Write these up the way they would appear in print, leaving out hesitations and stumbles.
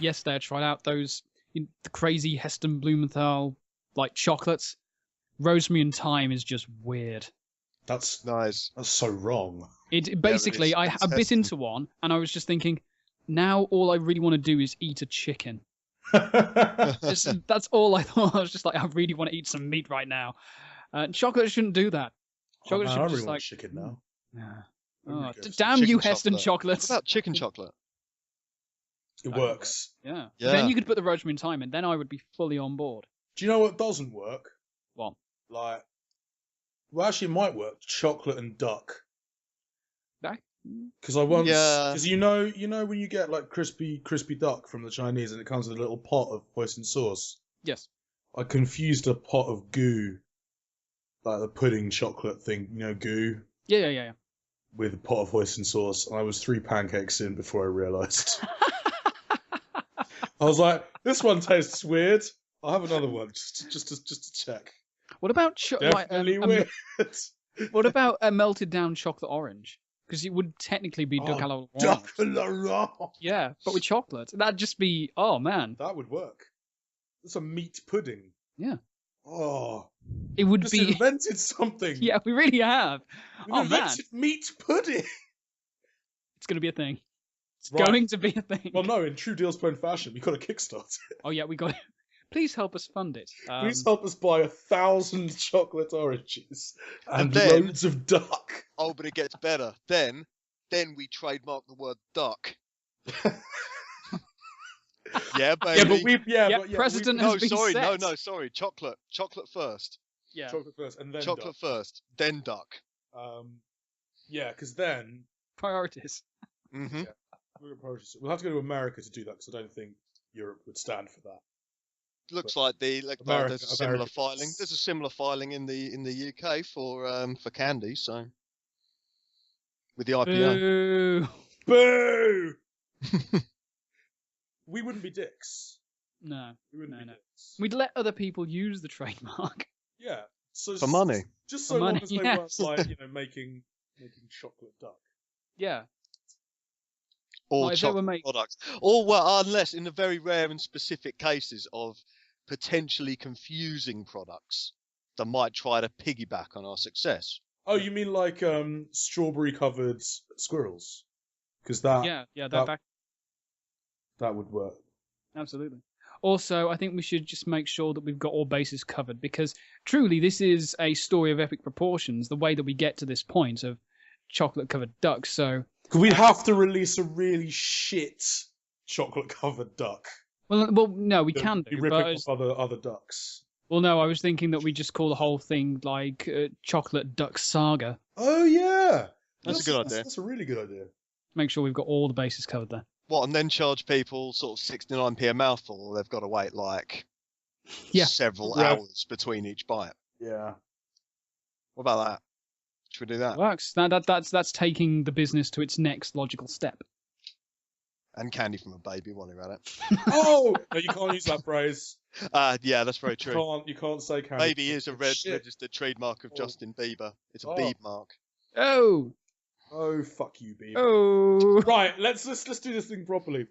yesterday I tried out those the crazy Heston Blumenthal like chocolates. Rosemary and thyme is just weird. That's Nice. That's so wrong. It basically, I bit into one, and I was just thinking, now all I really want to do is eat a chicken. That's all I thought. I was just like, I really want to eat some meat right now. Chocolate shouldn't do that. Chocolate I should really just want like chicken now. Yeah. Really Oh, good. damn Chicken you, Heston chocolate. chocolates. What about chicken chocolate? It works. Yeah. Yeah. Then you could put the rosemary and thyme in. Then I would be fully on board. Do you know what doesn't work? What? Like, well, actually, it might work. Chocolate and duck. Because I once, because you know when you get like crispy duck from the Chinese and it comes in a little pot of hoisin sauce. Yes. I confused a pot of goo, like the pudding chocolate thing, goo. Yeah. With a pot of hoisin sauce, and I was 3 pancakes in before I realised. I was like, this one tastes weird. I'll have another one just to check. What about Definitely weird. What about a melted down chocolate orange? Because it would technically be duck à la orange. Duck à la orange. Yeah, but with chocolate. That'd just be, oh man. That would work. It's a meat pudding. Yeah. Oh. It would Just be. invented something. Yeah, we really have. We invented meat pudding. It's going to be a thing. It's Right. going to be a thing. Well, no, in true Dealsplane fashion, we got to kickstart it. Oh yeah, we got it. Please help us fund it. Please help us buy 1,000 chocolate oranges and then- loads of duck. Oh, but it gets better. Then we trademark the word duck. Yeah, baby. Precedent No, has been sorry, set. sorry. Chocolate first. Yeah. Chocolate first, and then Chocolate duck. first, then duck. Yeah, because then Mm-hmm. Priorities. we'll have to go to America to do that, because I don't think Europe would stand for that. Looks like there's a similar America- filing. There's a similar filing in the UK for candy. So with the IPO. Boo! Boo! We wouldn't be dicks. No. We wouldn't be dicks. We'd let other people use the trademark. Yeah. So For money. Just For so long money, as they yes. weren't making chocolate duck. Yeah. Or Like if they were chocolate products. Or well, unless in the very rare and specific cases of potentially confusing products that might try to piggyback on our success. Oh, you mean like strawberry covered squirrels? Because that they're back. that would work. Absolutely. Also, I think we should just make sure that we've got all bases covered, because truly this is a story of epic proportions, the way that we get to this point of chocolate-covered ducks. So We'd have to release a really shit chocolate-covered duck. Well, no, we can Be do. ripping But off other ducks. well, no, I was thinking that we just call the whole thing like Chocolate Duck Saga. Oh yeah, That's a good idea. That's a really good idea. Make sure we've got all the bases covered there. What, and then charge people sort of 69p a mouthful, or they've got to wait like several hours between each bite. Yeah. What about that? Should we do that? Works. That's taking the business to its next logical step. And candy from a baby while you're at it. Oh no, you can't use that phrase. Yeah, that's very true. You can't say candy. Baby is a registered trademark of Justin Bieber. It's a Bieb mark. Oh. Oh fuck you, Bieber. Oh. Right, let's do this thing properly.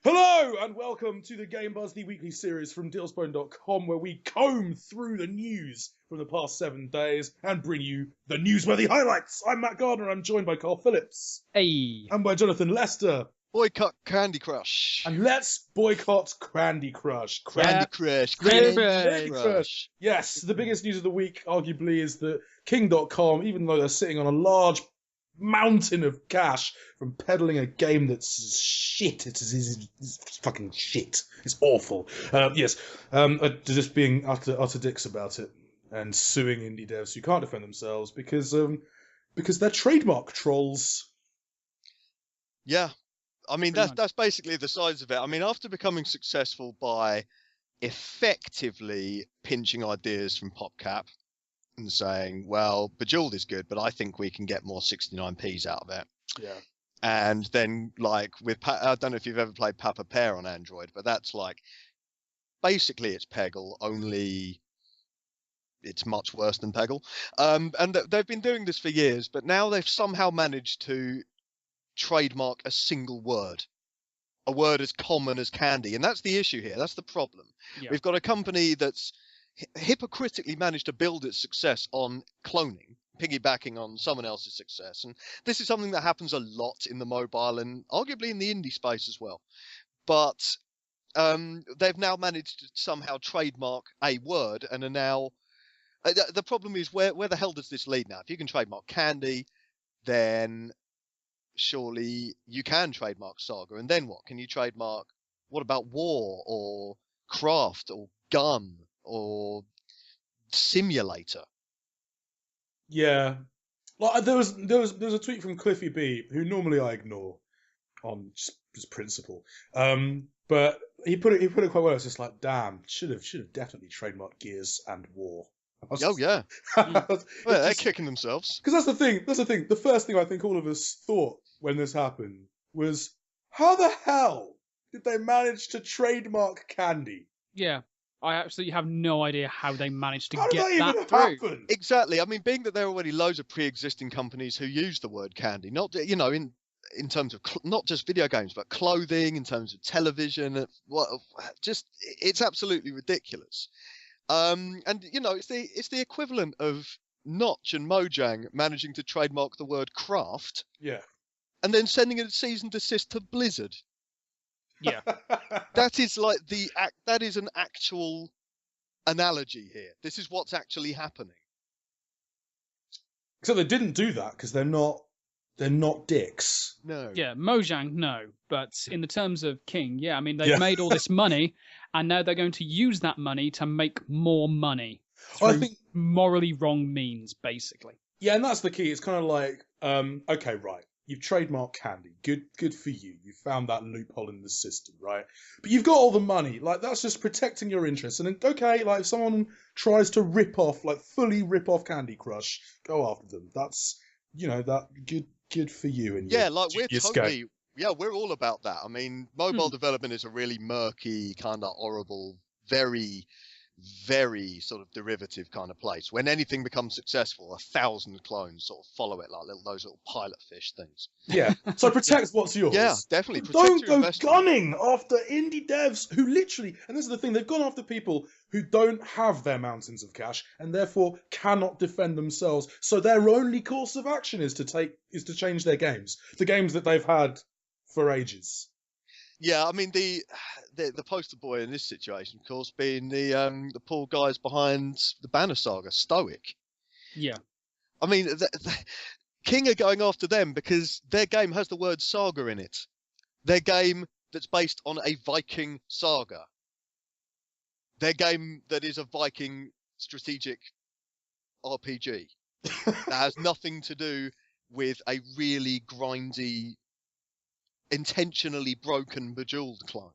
Hello and welcome to the Game Buzz, the weekly series from Dealsbone.com, where we comb through the news from the past 7 days and bring you the newsworthy highlights. I'm Matt Gardner. I'm joined by Carl Phillips. Hey. And by Jonathan Lester. Boycott Candy Crush. And let's boycott Candy Crush. Candy Crush. Candy Crush. Yes, the biggest news of the week, arguably, is that King.com, even though they're sitting on a large mountain of cash from peddling a game that's shit, it's fucking shit. It's awful. Yes, just being utter dicks about it and suing indie devs who can't defend themselves because they're trademark trolls. Yeah. I mean, that's basically the size of it. I mean, after becoming successful by effectively pinching ideas from PopCap and saying, well, Bejeweled is good, but I think we can get more 69p's out of it. Yeah. And then, like, I don't know if you've ever played Papa Pear on Android, but that's like, basically it's Peggle, only it's much worse than Peggle. And they've been doing this for years, but now they've somehow managed to trademark a single word. A word as common as candy. And that's the issue here. That's the problem. Yeah. We've got a company that's hypocritically managed to build its success on cloning, piggybacking on someone else's success. And this is something that happens a lot in the mobile and arguably in the indie space as well. But they've now managed to somehow trademark a word and are now... the problem is, where the hell does this lead now? If you can trademark candy, then surely you can trademark saga. And then what? Can you trademark... What about war or craft or gun or simulator? Yeah, like there was a tweet from Cliffy B, who normally I ignore on just principle. But he put it quite well. It's just like, damn, should have definitely trademarked Gears and War. Oh yeah, well, they're kicking themselves. Because that's the thing. The first thing I think all of us thought when this happened was, how the hell did they manage to trademark candy? Yeah. I absolutely have no idea how they managed to How did get that that even through. happen? Exactly. I mean, being that there are already loads of pre-existing companies who use the word candy, not, you know, in terms of not just video games, but clothing, in terms of television, it's absolutely ridiculous. And you know, it's the equivalent of Notch and Mojang managing to trademark the word craft, Yeah. and then sending a cease and desist to Blizzard. Yeah. That is like that is an actual analogy here. This is what's actually happening. So they didn't do that because they're not dicks. No. Yeah, Mojang, no. But in the terms of King, yeah, I mean, they've made all this money, and now they're going to use that money to make more money through I think morally wrong means, basically. Yeah, and that's the key. It's kind of like, okay, right. You've trademarked candy. Good for you. You found that loophole in the system, right? But you've got all the money. Like, that's just protecting your interests. And then, okay, like, if someone tries to fully rip off Candy Crush, go after them. That's, you know, that good for you. And yeah, like, we're totally... escape. Yeah, we're all about that. I mean, mobile development is a really murky, kind of horrible, very, very sort of derivative kind of place. When anything becomes successful, 1,000 clones sort of follow it, like those little pilot fish things. Yeah. So protect what's yours. Yeah, definitely. Don't go gunning after indie devs who literally, and this is the thing, they've gone after people who don't have their mountains of cash and therefore cannot defend themselves. So their only course of action is to change their games, the games that they've had for ages. Yeah, I mean the poster boy in this situation, of course, being the poor guys behind the Banner Saga, Stoic. Yeah. I mean, King are going after them because their game has the word saga in it. Their game that's based on a Viking saga. Their game that is a Viking strategic RPG. That has nothing to do with a really grindy, intentionally broken Bejeweled clone.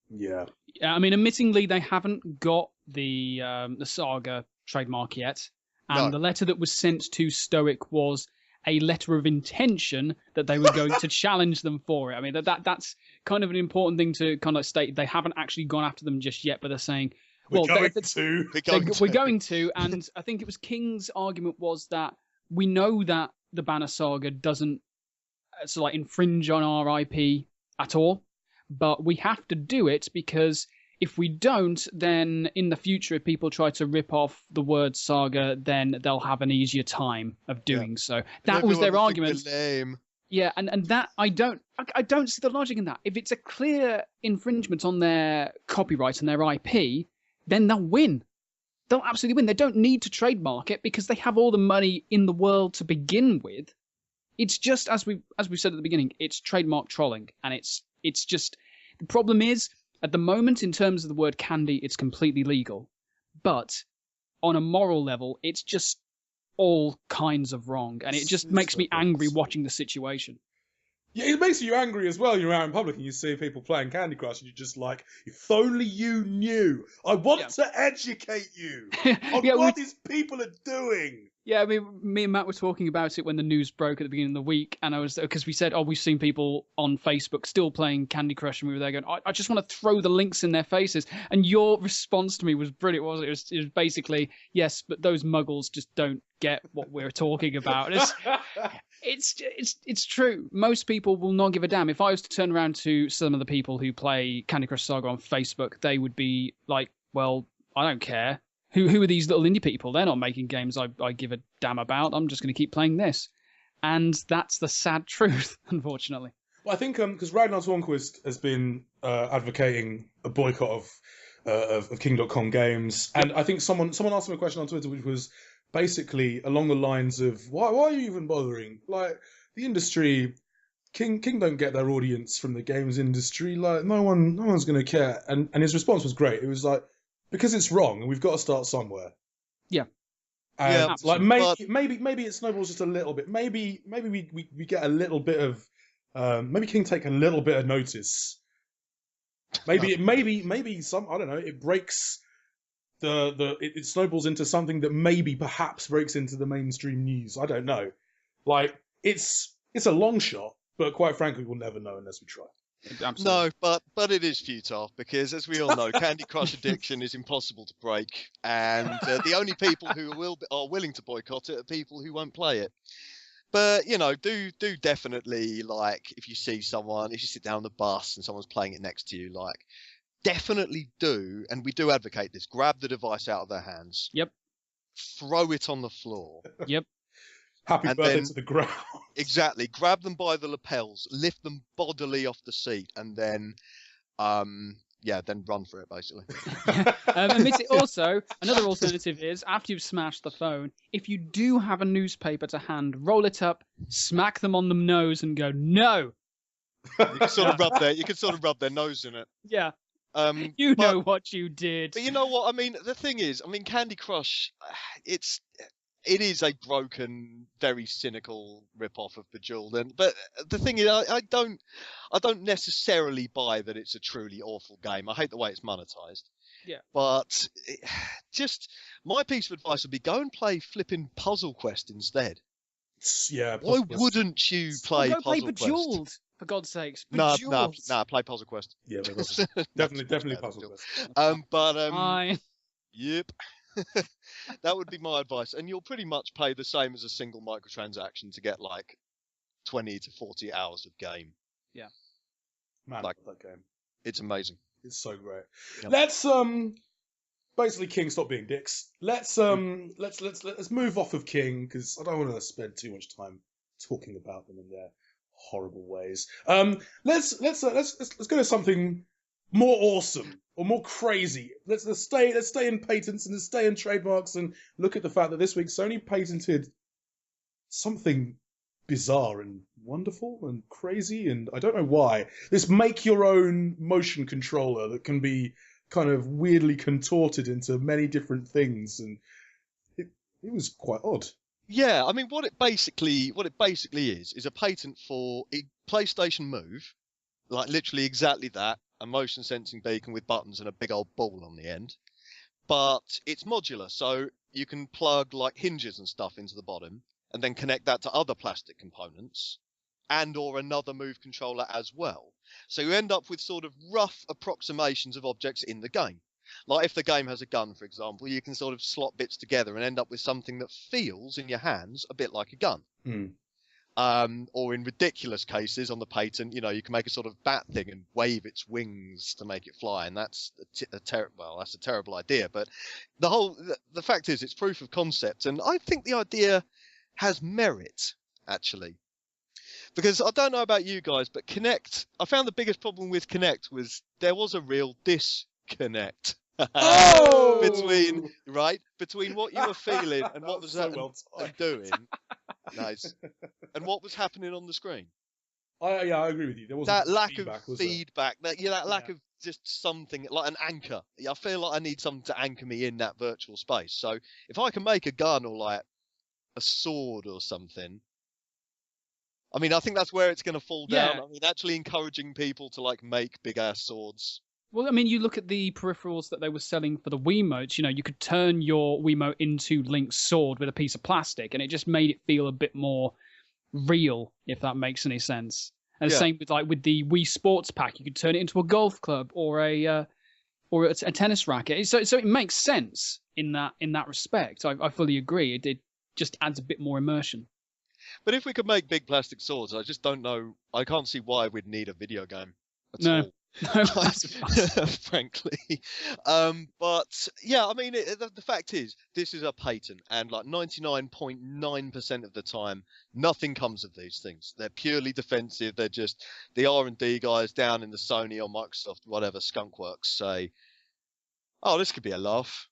Yeah. I mean, admittingly, they haven't got the Saga trademark yet, and the letter that was sent to Stoic was a letter of intention that they were going to challenge them for it. I mean, that's kind of an important thing to kind of state. They haven't actually gone after them just yet, but they're saying, well, we're going to. And I think it was King's argument was that we know that the Banner Saga doesn't infringe on our IP at all, but we have to do it because if we don't, then in the future, if people try to rip off the word saga, then they'll have an easier time of doing so. That was their argument. Yeah, and that I don't see the logic in that. If it's a clear infringement on their copyright and their IP, then they'll win. They'll absolutely win. They don't need to trademark it because they have all the money in the world to begin with. It's just as we said at the beginning, it's trademark trolling, and it's just the problem is at the moment in terms of the word candy, it's completely legal, but on a moral level, it's just all kinds of wrong, and it just makes me angry watching the situation. Yeah, it makes you angry as well. You're out in public and you see people playing Candy Crush, and you're just like, if only you knew. I want to educate you on what these people are doing. Yeah, I mean, me and Matt were talking about it when the news broke at the beginning of the week, and because we said, oh, we've seen people on Facebook still playing Candy Crush, and we were there going, I just want to throw the links in their faces. And your response to me was brilliant, wasn't it? It was basically, yes, but those muggles just don't get what we're talking about. It's true. Most people will not give a damn. If I was to turn around to some of the people who play Candy Crush Saga on Facebook, they would be like, well, I don't care. Who are these little indie people? They're not making games I give a damn about. I'm just going to keep playing this. And that's the sad truth, unfortunately. Well, I think because Ragnar Tornquist has been advocating a boycott of King.com games, and I think someone asked him a question on Twitter which was basically along the lines of, why are you even bothering? Like, the industry, King don't get their audience from the games industry. Like, no one's going to care. And his response was great. It was like, because it's wrong, and we've got to start somewhere. Yeah. And like maybe it snowballs just a little bit. Maybe we get a little bit of maybe King take a little bit of notice. Maybe some, I don't know, it breaks it snowballs into something that perhaps breaks into the mainstream news. I don't know. Like, it's a long shot, but quite frankly we'll never know unless we try. Absolutely. No, but it is futile because, as we all know, Candy Crush addiction is impossible to break, and the only people who are willing to boycott it are people who won't play it. But do definitely, like, if you sit down on the bus and someone's playing it next to you, like, definitely do, and we do advocate this: grab the device out of their hands. Yep. Throw it on the floor. Yep. Happy birthday to the ground. Exactly. Grab them by the lapels, lift them bodily off the seat, and then, then run for it, basically. Also, another alternative is, after you've smashed the phone, if you do have a newspaper to hand, roll it up, smack them on the nose, and go, no! You can sort of rub their nose in it. Yeah. Know what you did. But you know what? I mean, the thing is, Candy Crush, it is a broken, very cynical rip-off of Bejeweled. But the thing is, I don't necessarily buy that it's a truly awful game. I hate the way it's monetized. Yeah. But just my piece of advice would be go and play flipping Puzzle Quest instead. Yeah. Why wouldn't you play Puzzle play Quest? Bejeweled, for God's sakes. No, play Puzzle Quest. Yeah, definitely Puzzle Quest. Fine. Yep. That would be my advice, and you'll pretty much pay the same as a single microtransaction to get like 20 to 40 hours of game. Yeah, man, like, that game. It's amazing. It's so great. Yep. Let's basically King, stop being dicks. Let's move off of King because I don't want to spend too much time talking about them in their horrible ways. Let's go to something more awesome or more crazy. Let's stay in patents and let's stay in trademarks and look at the fact that this week Sony patented something bizarre and wonderful and crazy, and I don't know why. This make your own motion controller that can be kind of weirdly contorted into many different things, and it was quite odd. Yeah, I mean, what it basically is a patent for a PlayStation Move, like literally exactly that, a motion sensing beacon with buttons and a big old ball on the end. But it's modular, so you can plug like hinges and stuff into the bottom and then connect that to other plastic components and or another Move controller as well. So you end up with sort of rough approximations of objects in the game. Like if the game has a gun, for example, you can sort of slot bits together and end up with something that feels in your hands a bit like a gun. Or in ridiculous cases on the patent, you can make a sort of bat thing and wave its wings to make it fly, and that's a terrible idea. But the fact is, it's proof of concept, and I think the idea has merit actually. Because I don't know about you guys, but Kinect, I found the biggest problem with Kinect was there was a real disconnect. between what you were feeling and what was doing. Nice. And what was happening on the screen. I agree with you. There was that lack of feedback. That lack of just something like an anchor. I feel like I need something to anchor me in that virtual space. So if I can make a gun or like a sword or something, I mean, I think that's where it's going to fall down. I mean, actually encouraging people to like make big ass swords Well, I mean, you look at the peripherals that they were selling for the Wiimotes. You know, you could turn your Wiimote into Link's sword with a piece of plastic, and it just made it feel a bit more real, if that makes any sense. And the same with the Wii Sports Pack, you could turn it into a golf club or a tennis racket. So it makes sense in that respect. I fully agree. It just adds a bit more immersion. But if we could make big plastic swords, I just don't know. I can't see why we'd need a video game at all. No, frankly. But yeah, I mean, the fact is, this is a patent, and like 99.9% of the time, nothing comes of these things. They're purely defensive. They're just the R&D guys down in the Sony or Microsoft, whatever, skunkworks say, "Oh, this could be a laugh.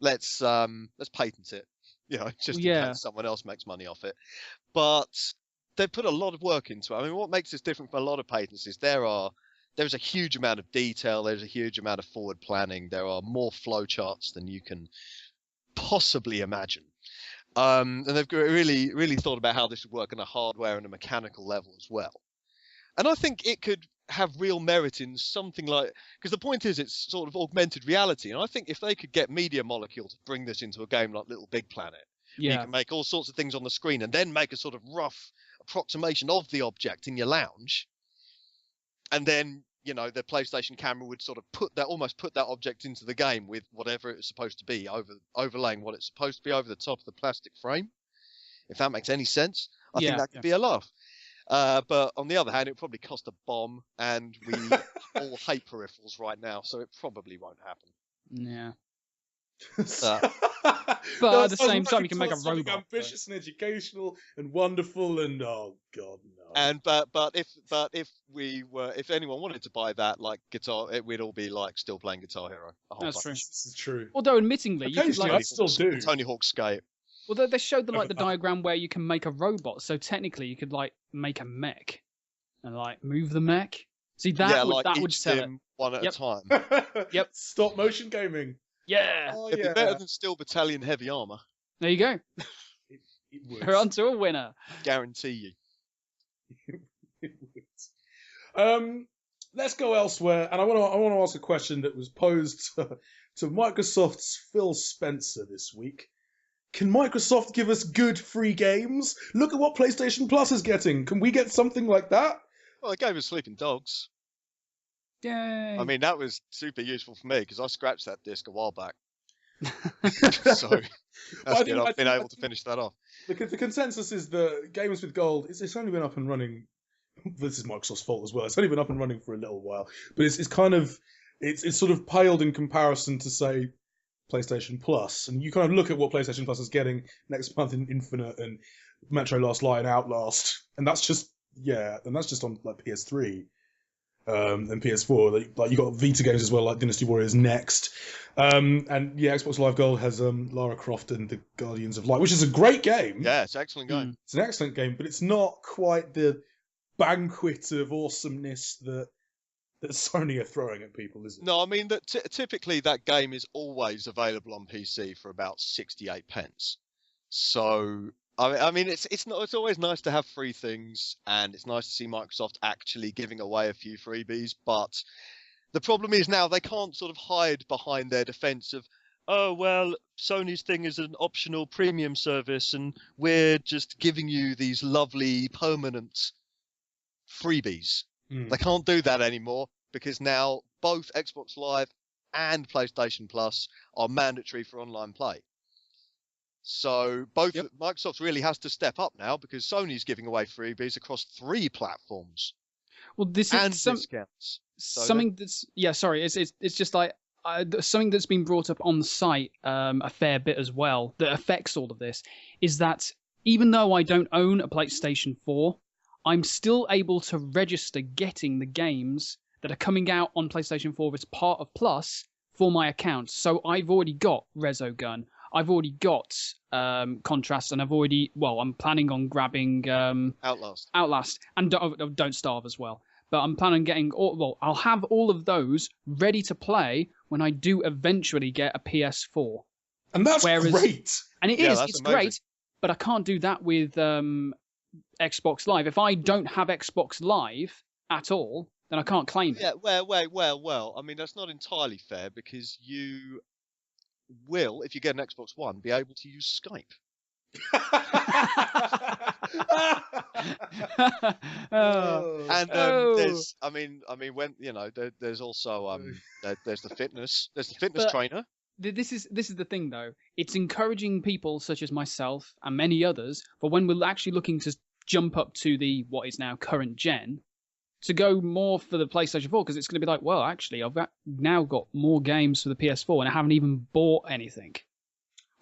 Let's patent it." You know, just in case someone else makes money off it. But they've put a lot of work into it. I mean, what makes this different from a lot of patents is there's a huge amount of detail. There's a huge amount of forward planning. There are more flowcharts than you can possibly imagine. And they've really, really thought about how this would work on a hardware and a mechanical level as well. And I think it could have real merit in something like, because the point is it's sort of augmented reality. And I think if they could get Media Molecule to bring this into a game like Little Big Planet, you can make all sorts of things on the screen and then make a sort of rough approximation of the object in your lounge. And then, you know, the PlayStation camera would sort of put that object into the game with whatever it's supposed to be, overlaying what it's supposed to be over the top of the plastic frame. If that makes any sense, I think that could be a laugh. But on the other hand, it would probably cost a bomb, and we all hate peripherals right now, so it probably won't happen. Yeah. But at the same time, you can make a robot. Ambitious and educational and wonderful, and oh god, no. And but if anyone wanted to buy that like guitar, we'd all be like still playing Guitar Hero. That's true. This is true. Although, admittingly, you could I still do. Tony Hawk Skate. Well, they showed the diagram where you can make a robot. So technically, you could like make a mech and like move the mech. See that would sell it. One at a time. Yep. Stop motion gaming. Yeah. It'd be better than Steel Battalion Heavy Armor. There you go. It would. We're on to a winner. Guarantee you. It would. Let's go elsewhere, and I want to ask a question that was posed to Microsoft's Phil Spencer this week. Can Microsoft give us good free games? Look at what PlayStation Plus is getting. Can we get something like that? Well, they gave us Sleeping Dogs. Yay. I mean, that was super useful for me because I scratched that disc a while back. So that's good. I've been able to finish that off. The consensus is that Games with Gold, it's only been up and running. This is Microsoft's fault as well. It's only been up and running for a little while, but it's kind of it's sort of paled in comparison to say PlayStation Plus, and you kind of look at what PlayStation Plus is getting next month in Infinite and Metro Last Light and Outlast, and that's just on like PS3 and PS4. Like you got Vita games as well, like Dynasty Warriors Next, and Xbox Live Gold has Lara Croft and the Guardians of Light, which is a great game. Yeah, it's an excellent game. It's an excellent game, but it's not quite the banquet of awesomeness that Sony are throwing at people, is it? No, I mean that typically that game is always available on PC for about 68 pence. So I mean it's always nice to have free things, and it's nice to see Microsoft actually giving away a few freebies. But the problem is now they can't sort of hide behind their defense of, oh well, Sony's thing is an optional premium service, and we're just giving you these lovely permanent freebies. They can't do that anymore because now both Xbox Live and PlayStation Plus are mandatory for online play. So Microsoft really has to step up now because Sony's giving away freebies across 3 platforms. Well, this is discounts. Something that's it's just like something that's been brought up on the site a fair bit as well that affects all of this is that even though I don't own a PlayStation 4, I'm still able to register getting the games that are coming out on PlayStation 4 as part of Plus for my account. So I've already got Resogun, I've already got Contrast, and I'm planning on grabbing Outlast, and Don't Starve as well. But I'm planning on getting I'll have all of those ready to play when I do eventually get a PS4. And that's great. And it's great, but I can't do that with Xbox Live. If I don't have Xbox Live at all, then I can't claim it. Yeah, well. I mean, that's not entirely fair because you will, if you get an Xbox One, be able to use Skype. And there's, I mean, when there's also there's the fitness trainer. This is the thing though. It's encouraging people such as myself and many others, for when we're actually looking to jump up to the what is now current gen, to go more for the PlayStation 4, because it's going to be like, well, actually, I've now got more games for the PS4 and I haven't even bought anything.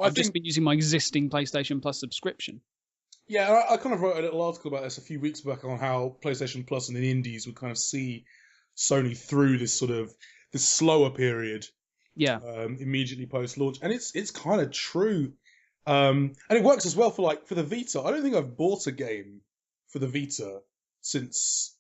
I've just been using my existing PlayStation Plus subscription. Yeah, I kind of wrote a little article about this a few weeks back on how PlayStation Plus and the indies would kind of see Sony through this slower period. Yeah. Immediately post launch, and it's kind of true, and it works as well for the Vita. I don't think I've bought a game for the Vita since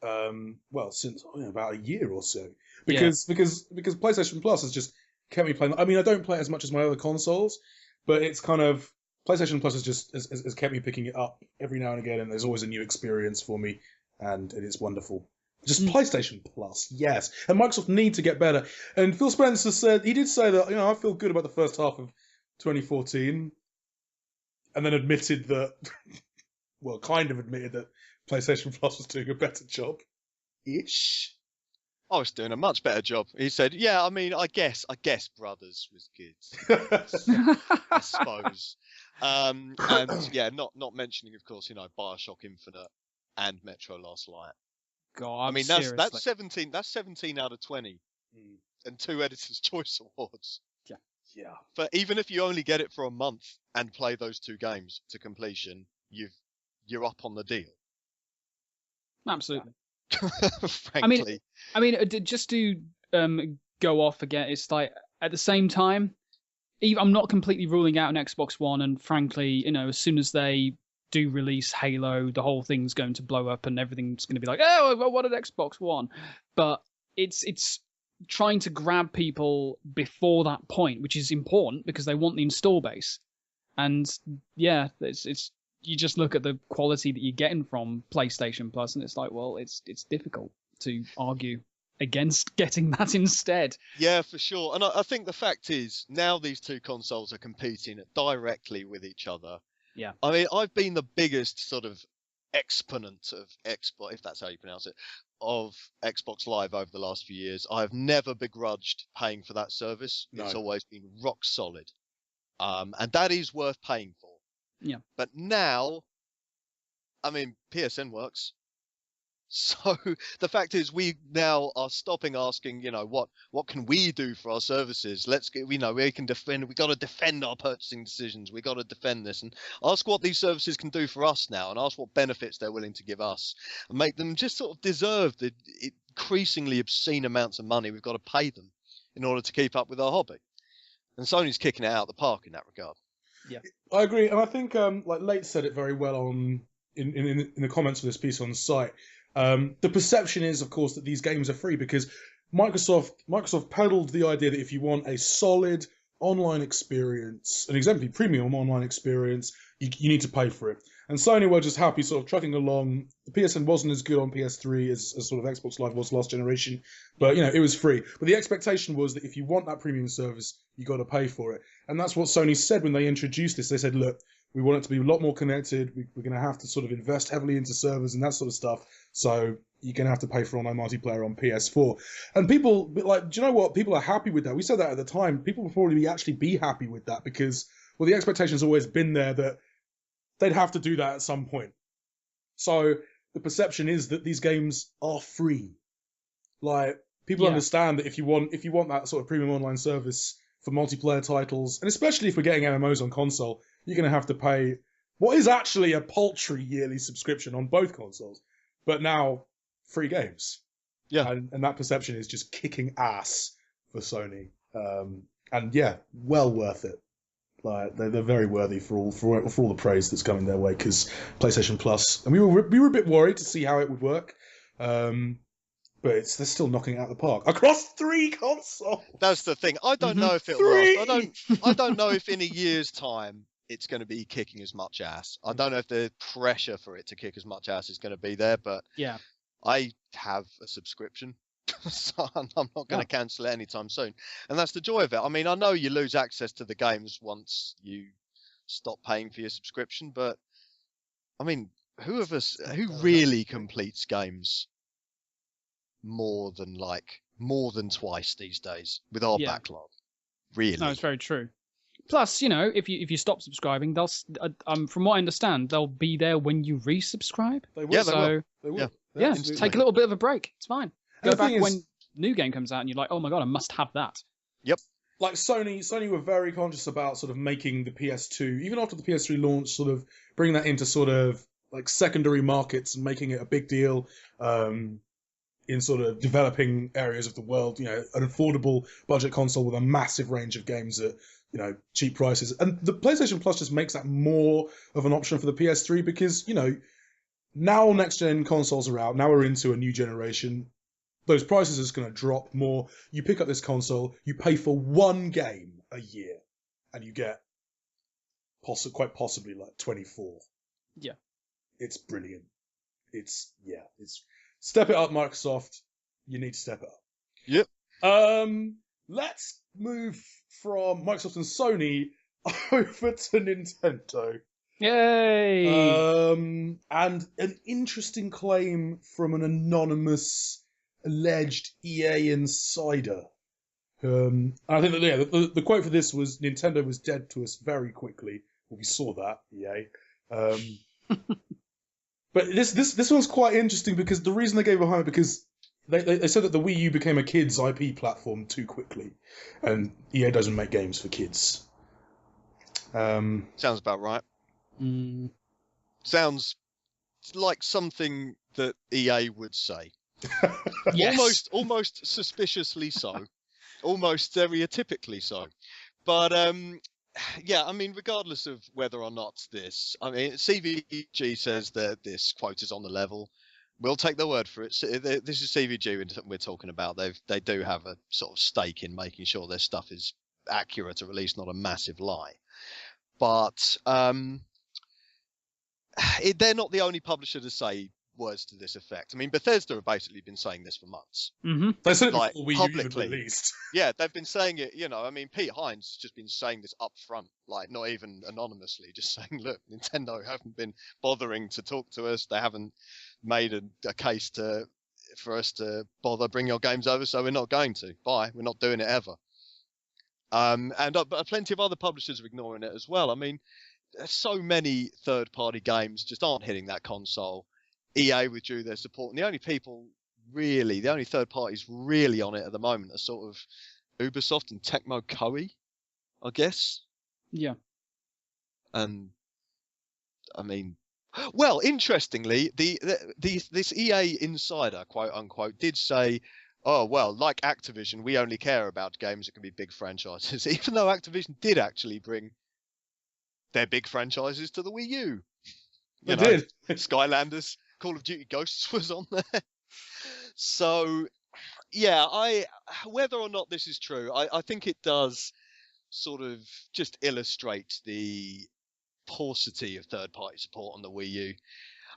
about a year or so, because PlayStation Plus has just kept me playing. I mean, I don't play it as much as my other consoles, but it's kind of PlayStation Plus has kept me picking it up every now and again, and there's always a new experience for me, and it is wonderful. Just PlayStation Plus, yes. And Microsoft need to get better. And Phil Spencer said, he did say that, I feel good about the first half of 2014, and then admitted that, kind of admitted that PlayStation Plus was doing a better job. Ish. I was doing a much better job. He said, yeah, I mean, I guess Brothers was good. I suppose. And yeah, not mentioning, of course, BioShock Infinite and Metro Last Light. God, I mean, that's 17. That's 17 out of 20, and 2 Editor's Choice Awards. Yeah. But even if you only get it for a month and play those 2 games to completion, you're up on the deal. Absolutely. Frankly, I mean, just to go off again, it's like at the same time, I'm not completely ruling out an Xbox One, and frankly, as soon as they do release Halo, the whole thing's going to blow up and everything's going to be like, oh, what an Xbox One. But it's trying to grab people before that point, which is important because they want the install base. And yeah, it's you just look at the quality that you're getting from PlayStation Plus, and it's like, well, it's difficult to argue against getting that instead. Yeah, for sure. And I think the fact is, now these 2 consoles are competing directly with each other. Yeah. I mean, I've been the biggest sort of exponent of Xbox, if that's how you pronounce it, of Xbox Live over the last few years. I've never begrudged paying for that service. No. It's always been rock solid. And that is worth paying for. Yeah. But now, I mean, PSN works. So the fact is, we now are stopping asking, what can we do for our services? Let's get, we can defend. We got to defend our purchasing decisions. We got to defend this and ask what these services can do for us now, and ask what benefits they're willing to give us, and make them just sort of deserve the increasingly obscene amounts of money we've got to pay them in order to keep up with our hobby. And Sony's kicking it out of the park in that regard. Yeah, I agree, and I think Late said it very well in the comments of this piece on the site. The perception is, of course, that these games are free because Microsoft peddled the idea that if you want a solid online experience, an exemplary premium online experience, you need to pay for it. And Sony were just happy sort of trucking along. The PSN wasn't as good on PS3 as sort of Xbox Live was last generation, but it was free. But the expectation was that if you want that premium service, you got to pay for it. And that's what Sony said when they introduced this. They said, look, we want it to be a lot more connected. We're going to have to sort of invest heavily into servers and that sort of stuff. So you're going to have to pay for online multiplayer on PS4. And people, do you know what? People are happy with that. We said that at the time. People would probably actually be happy with that because, well, the expectation's always been there that they'd have to do that at some point. So the perception is that these games are free. People understand that if you want that sort of premium online service for multiplayer titles, and especially if we're getting MMOs on console, you're going to have to pay what is actually a paltry yearly subscription on both consoles, but now free games. Yeah. And that perception is just kicking ass for Sony. And yeah, well worth it. They're very worthy for all the praise that's coming their way, because PlayStation Plus, and we were a bit worried to see how it would work. But they're still knocking it out of the park across 3 consoles. That's the thing. I don't know if it'll last. I don't know if in a year's time it's going to be kicking as much ass. I don't know if the pressure for it to kick as much ass is going to be there, but yeah, I have a subscription, so I'm not going to cancel it anytime soon. And that's the joy of it. I mean, I know you lose access to the games once you stop paying for your subscription, but I mean, who really completes games more than twice these days with our backlog? Really? No, it's very true. Plus, if you stop subscribing, they'll from what I understand, they'll be there when you resubscribe. They will. Yeah, they will. Yeah, just take a little bit of a break. It's fine. Go back when new game comes out and you're like, oh my god, I must have that. Yep. Like Sony were very conscious about sort of making the PS2, even after the PS3 launch, sort of bringing that into sort of like secondary markets and making it a big deal in sort of developing areas of the world. An affordable budget console with a massive range of games at cheap prices. And the PlayStation Plus just makes that more of an option for the PS3 because now next gen consoles are out. Now we're into a new generation. Those prices are just going to drop more. You pick up this console, you pay for one game a year, and you get quite possibly like 24. Yeah. It's brilliant. It's step it up, Microsoft. You need to step it up. Yep. Let's move from Microsoft and Sony over to Nintendo. Yay! And an interesting claim from an anonymous alleged EA insider. I think that the quote for this was Nintendo was dead to us very quickly. Well, we saw that, EA. But this one's quite interesting because the reason they gave behind it because they said that the Wii U became a kids IP platform too quickly, and EA doesn't make games for kids. Sounds about right. Sounds like something that EA would say. Yes. Almost suspiciously so, almost stereotypically so. But yeah, I mean, regardless of whether or not CVG says that this quote is on the level. We'll take their word for it. This is CVG we're talking about. They do have a sort of stake in making sure their stuff is accurate, or at least not a massive lie. But they're not the only publisher to say words to this effect. I mean, Bethesda have basically been saying this for months. Mm-hmm. They said it like, before Wii U even released. Yeah, they've been saying it. I mean, Pete Hines has just been saying this up front, like not even anonymously, just saying, look, Nintendo haven't been bothering to talk to us. They haven't made a case for us to bother bring your games over, so we're not going to. Bye. We're not doing it ever. But plenty of other publishers are ignoring it as well. I mean, so many third-party games just aren't hitting that console. EA withdrew their support, and the only third parties really on it at the moment are sort of Ubisoft and Tecmo Koei, I guess. Yeah. I mean, well, interestingly, this EA insider, quote unquote, did say, oh, well, like Activision, we only care about games that can be big franchises, even though Activision did actually bring their big franchises to the Wii U. They did. Skylanders, Call of Duty Ghosts was on there. So, yeah, whether or not this is true, I think it does sort of just illustrate the paucity of third-party support on the Wii U.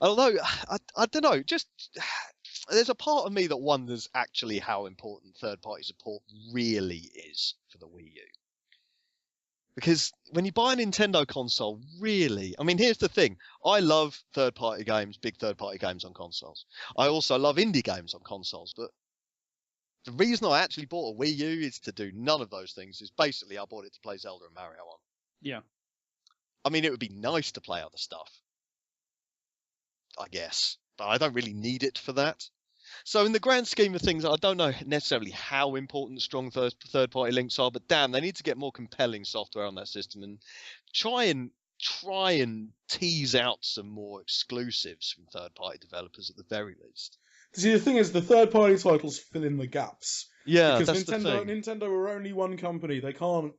Although, I don't know, just there's a part of me that wonders actually how important third-party support really is for the Wii U. Because when you buy a Nintendo console, really, I mean, here's the thing. I love third-party games, big third-party games on consoles. I also love indie games on consoles, but the reason I actually bought a Wii U is to do none of those things. Is basically I bought it to play Zelda and Mario on. Yeah. I mean, it would be nice to play other stuff, I guess, but I don't really need it for that. So in the grand scheme of things, I don't know necessarily how important strong third-party links are, but damn, they need to get more compelling software on that system and try and tease out some more exclusives from third-party developers at the very least. See, the thing is, the third-party titles fill in the gaps. Yeah, because that's the thing. Nintendo are only one company. They can't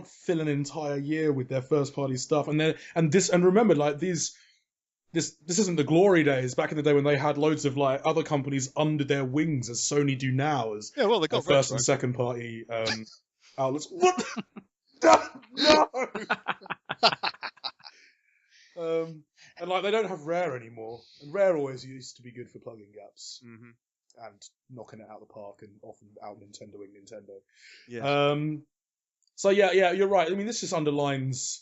fill an entire year with their first-party stuff. And remember, like This isn't the glory days back in the day when they had loads of like other companies under their wings, as Sony do now, as they got first and second party outlets. What? No. And like they don't have Rare anymore, and Rare always used to be good for plugging gaps and knocking it out of the park, and often out Nintendoing Nintendo. Yes. So yeah, you're right. I mean, this just underlines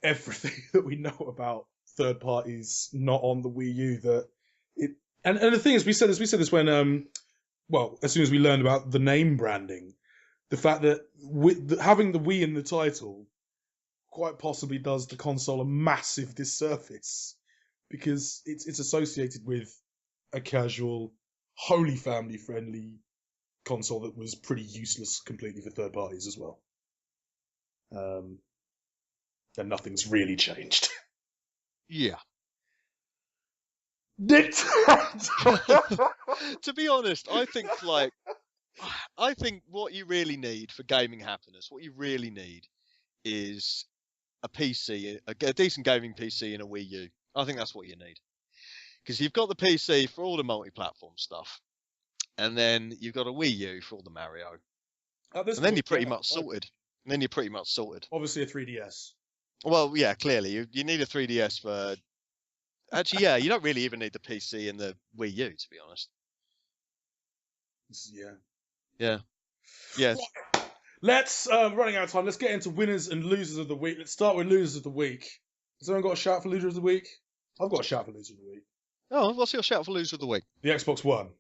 everything that we know about third parties not on the Wii U. That it and the thing is, we said this when as soon as we learned about the name branding, the fact that having the Wii in the title quite possibly does the console a massive disservice, because it's associated with a casual, wholly family friendly console that was pretty useless completely for third parties as well. And nothing's really changed. Yeah. Nicked. To be honest, I think what you really need for gaming happiness, what you really need is a PC, a decent gaming PC and a Wii U. I think that's what you need. Because you've got the PC for all the multi-platform stuff, and then you've got a Wii U for all the Mario. And then you're pretty much sorted. Obviously a 3DS. Well, yeah, clearly. You need a 3DS for... Actually, yeah, you don't really even need the PC and the Wii U, to be honest. Yeah. Yeah. Yes. Let's, running out of time, let's get into winners and losers of the week. Let's start with losers of the week. Has anyone got a shout for loser of the week? I've got a shout for loser of the week. Oh, what's your shout for loser of the week? The Xbox One.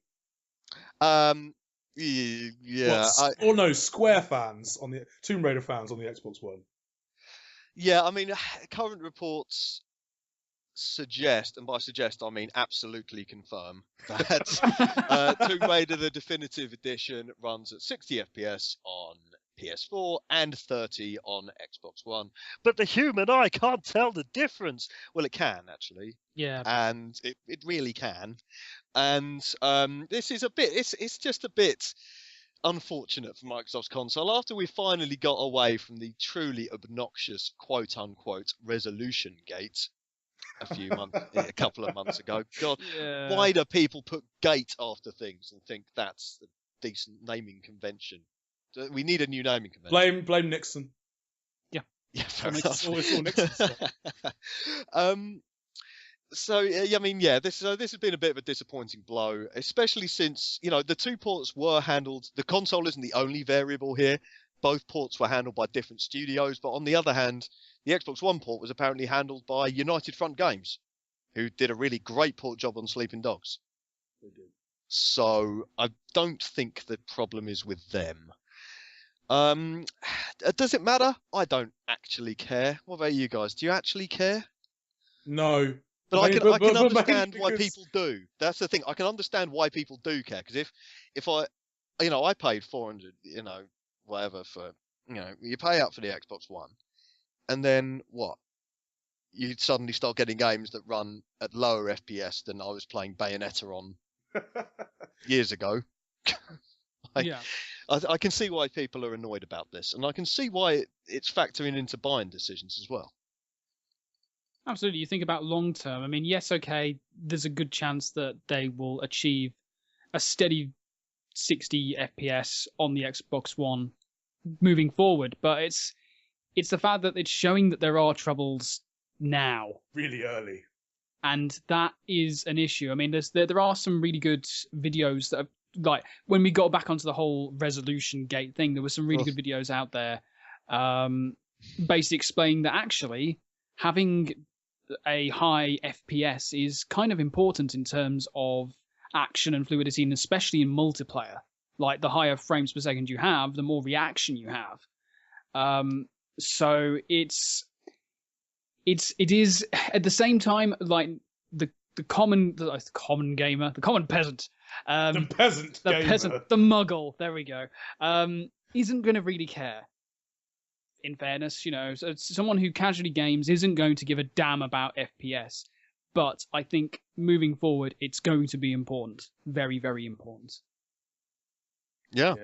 Yeah. Square fans on the Tomb Raider fans on the Xbox One. Yeah, I mean, current reports suggest, and by suggest I mean absolutely confirm, that Tomb Raider the Definitive Edition runs at 60 FPS on PS4 and 30 on Xbox One. But the human eye can't tell the difference. Well, it can, actually. Yeah. And it really can. And this is it's just a bit unfortunate for Microsoft's console. After we finally got away from the truly obnoxious quote-unquote resolution gate a couple of months ago. God, yeah. Why do people put gate after things and think that's a decent naming convention? We need a new naming convention. Blame Nixon. Yeah, fair enough. It's all Nixon. So I mean, yeah, this has been a bit of a disappointing blow, especially since the two ports were handled. The console isn't the only variable here. Both ports were handled by different studios, but on the other hand, the Xbox One port was apparently handled by United Front Games, who did a really great port job on Sleeping Dogs. They did. So I don't think the problem is with them. Does it matter? I don't actually care. What about you guys? Do you actually care? No. But I can understand why people do. That's the thing. I can understand why people do care. Because if I paid 400, whatever for, you pay up for the Xbox One, and then what? You suddenly start getting games that run at lower FPS than I was playing Bayonetta on years ago. Yeah. I can see why people are annoyed about this, and I can see why it's factoring into buying decisions as well. Absolutely. You think about long term. I mean, yes, okay, there's a good chance that they will achieve a steady 60 FPS on the Xbox One moving forward, but it's the fact that it's showing that there are troubles now. Really early. And that is an issue. I mean, there are some really good videos that have, like, when we got back onto the whole resolution gate thing, there were some really good videos out there basically explaining that actually having a high FPS is kind of important in terms of action and fluidity, and especially in multiplayer. Like, the higher frames per second you have, the more reaction you have. So it is at the same time, like, the common gamer, the common peasant, the peasant, the muggle, there we go, isn't going to really care. In fairness, so someone who casually games isn't going to give a damn about FPS. But I think moving forward, it's going to be important. Very, very important. Yeah.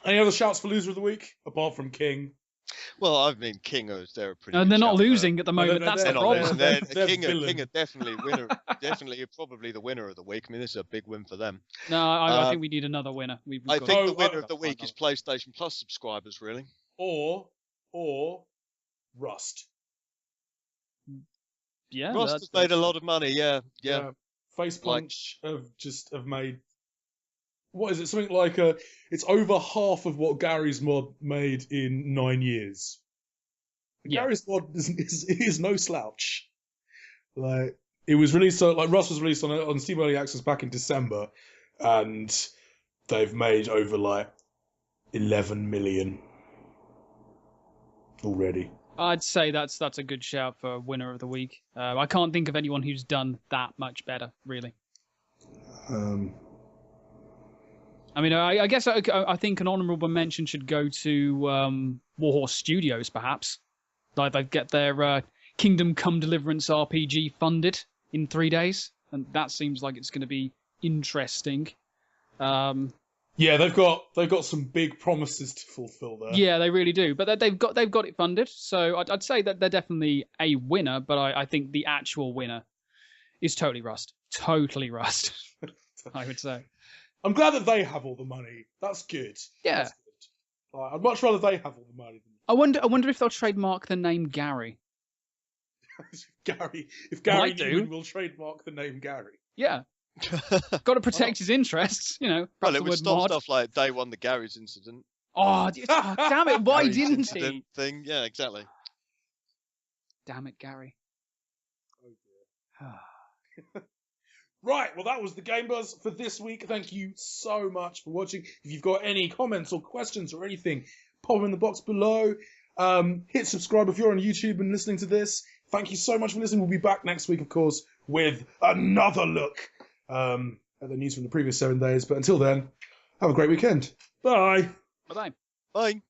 Any other shouts for loser of the week, apart from King? Well, I mean, King is they're a pretty. They're not losing at the moment. That's the problem. King are definitely winner. Definitely, probably the winner of the week. I mean, this is a big win for them. No, I think we need another winner. I think the winner of the week is PlayStation Plus subscribers, really. Or Rust. Yeah, Rust has made a lot of money. Yeah. Face Punch have made, what is it? Something like it's over half of what Gary's mod made in 9 years. Yeah. Gary's mod is no slouch. Like, it was released Rust was released on Steam Early Access back in December, and they've made over 11 million already. I'd say that's a good shout for winner of the week. I can't think of anyone who's done that much better, really. I mean, I guess I think an honourable mention should go to Warhorse Studios, perhaps. Like, they get their Kingdom Come Deliverance RPG funded in 3 days, and that seems like it's going to be interesting. Yeah, they've got some big promises to fulfill there. Yeah, they really do. But they've got it funded, so I'd say that they're definitely a winner. But I think the actual winner is totally Rust. Totally Rust. I would say. I'm glad that they have all the money. That's good. Yeah. That's good. I'd much rather they have all the money than I wonder if they'll trademark the name Gary. Gary. If Gary Might will trademark the name Gary. Yeah. Got to protect his interests, Well, it would stop stuff like Day One, the Gary's incident. Oh, damn it! Why Gary's didn't incident he? Thing, yeah, exactly. Damn it, Gary. Oh dear. Right, well, that was the Game Buzz for this week. Thank you so much for watching. If you've got any comments or questions or anything, pop them in the box below. Hit subscribe if you're on YouTube and listening to this. Thank you so much for listening. We'll be back next week, of course, with another look at the news from the previous 7 days. But until then, have a great weekend. Bye. Bye-bye. Bye.